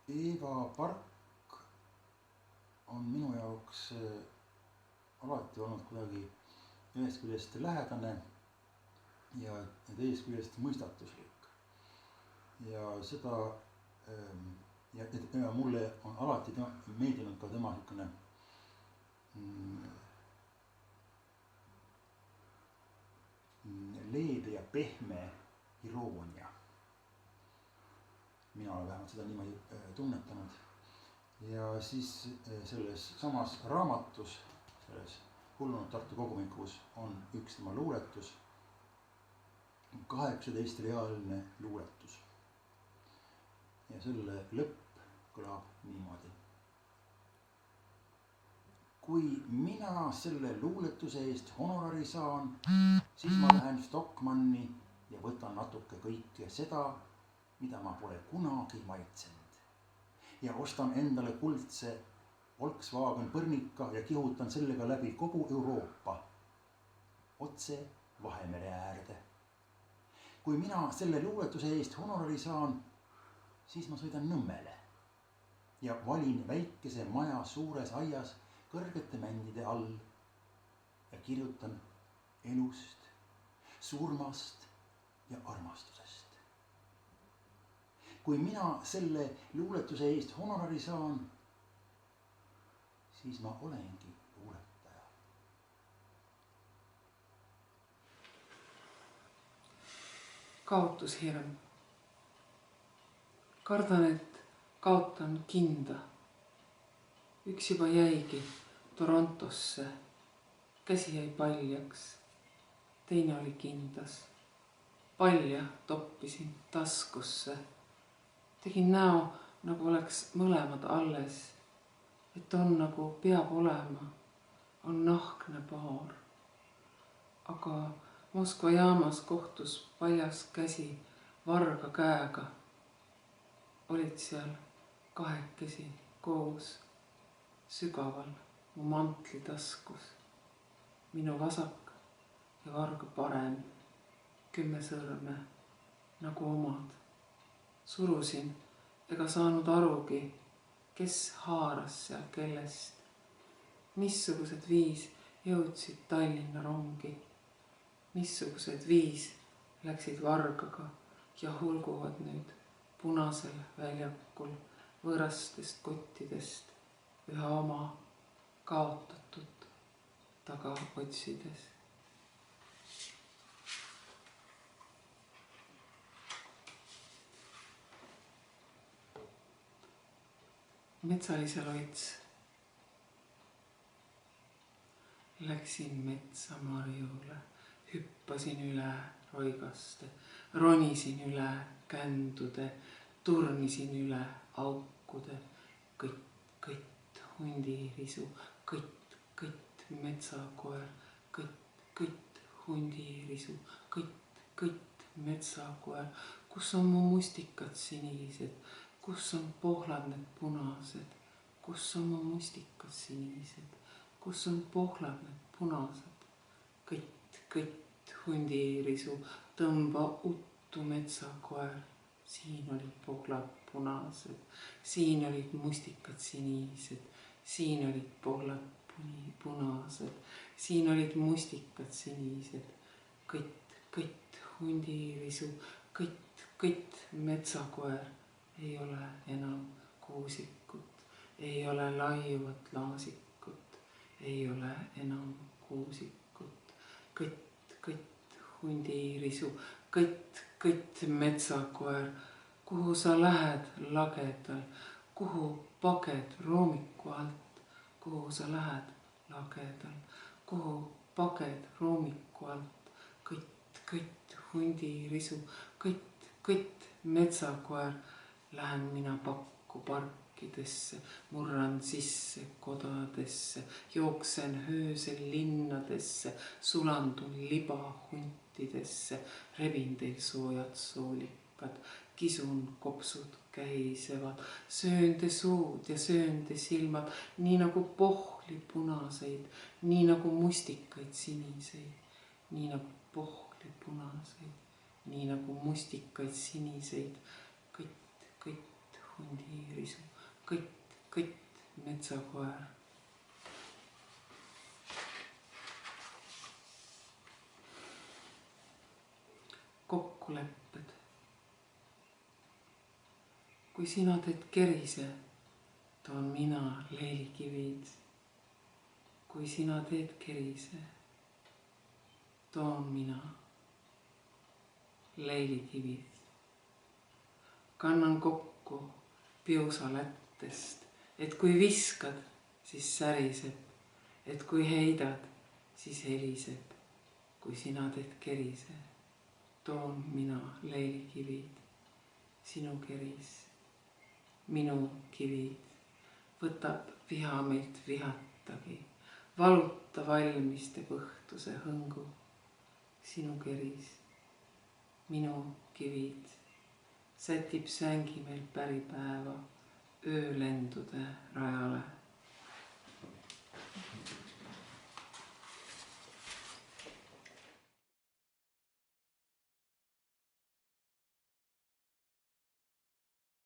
Eeva park on minu jaoks alati olnud kuidagi ühest küljest lähedane ja teisest küljest mõistatuslik. Ja seda ja mulle on alati meeldinud ka tema niisugune leebe ja pehme iroonia. Mina olen vähemalt seda niimoodi tunnetanud. Ja siis selles samas raamatus, selles Hullunud Tartu kogumikus on üks tema luuletus, 18-reaalne luuletus. Ja selle lõpp kõlab niimoodi. Kui mina selle luuletuse eest honorari saan, siis ma lähen Stockmanni ja võtan natuke kõike seda, mida ma pole kunagi maitsenud. Ja ostan endale kuldse Volkswagen Põrnika ja kihutan sellega läbi kogu Euroopa, otse Vahemere äärde. Kui mina selle luuletuse eest honorari saan, siis ma sõidan Nõmmele ja valin väikese maja suures aias kõrgete mändide all ja kirjutan elust, surmast ja armastusest. Kui mina selle luuletuse eest honorari saan, siis ma olengi luuletaja. Kaotushirm. Kardan, et kaotan kinda. Üks juba jäigi Torontosse. Käsi jäi paljaks. Teine oli kindas. Palja toppisin taskusse. Tegin näo, nagu oleks mõlemad alles. Et on nagu peab olema. On nahkne paar. Aga Moskva jaamas kohtus paljas käsi varga käega. Olid seal kahekesi koos, sügaval mu mantli taskus. Minu vasak ja varga parem, 10 sõrme nagu omad. Surusin ega saanud arugi, kes haaras seal kellest. Missugused viis jõudsid Tallinna rongi. Missugused viis läksid vargaga ja hulguvad nüüd punasel väljakul võõrastest kottidest üha oma kaotatud taga otsides. Metsalise loits. Läksin metsa marjule, hüppasin üle roigaste, ronisin üle kändude, turnisin üle aukude, kõtt hundirisu, kõtt metsakoer, kõtt hundirisu, kõtt metsakoer, kus on mu mustikad sinised, kus on pohlad need punased, kus on mu mustikad sinised, kus on pohlad need punased, kõtt hundirisu, tõmba uttu metsakoer, siin olid pohlad punased, siin olid mustikad sinised, siin olid pohlad punased, siin olid mustikad sinised, kõtt hundirisu, kõtt metsakoer, ei ole enam kuusikut, ei ole laiuvat laasikut, ei ole enam kuusikut, kõtt hundirisu, kõtt metsakoer, kuhu sa lähed lagedal, kuhu paged roomiku alt, kuhu sa lähed lagedal, kuhu paged roomiku alt, kõtt hundirisu, kõtt metsakoer, lähen mina pakku parkidesse, murran sisse kodadesse, jooksen öösel linnadesse, sulandun libahuntidesse, rebin teil soojad soolikad, kisun kopsud käisevad, söön te suud ja söön te silmad, nii nagu pohli punaseid, nii nagu mustikaid siniseid, nii nagu pohli punaseid, nii nagu mustikaid siniseid, kõtt hundiirisu, kõtt, metsakoer. Kokkulepped. Kui sina teed kerise, toon mina leilikivid. Kui sina teed kerise, toon mina leilikivid. Kannan kokku piusa lättest, et kui viskad, siis säriseb, et kui heidad, siis heliseb. Kui sina teed kerise, toon mina leilikivid. Sinu keris, minu kivid, võtab viha meilt vihatagi, valuta valmiste põhtuse hõngu. Sinu keris, minu kivid, sätib sängi meil päripäeva öölendude rajale.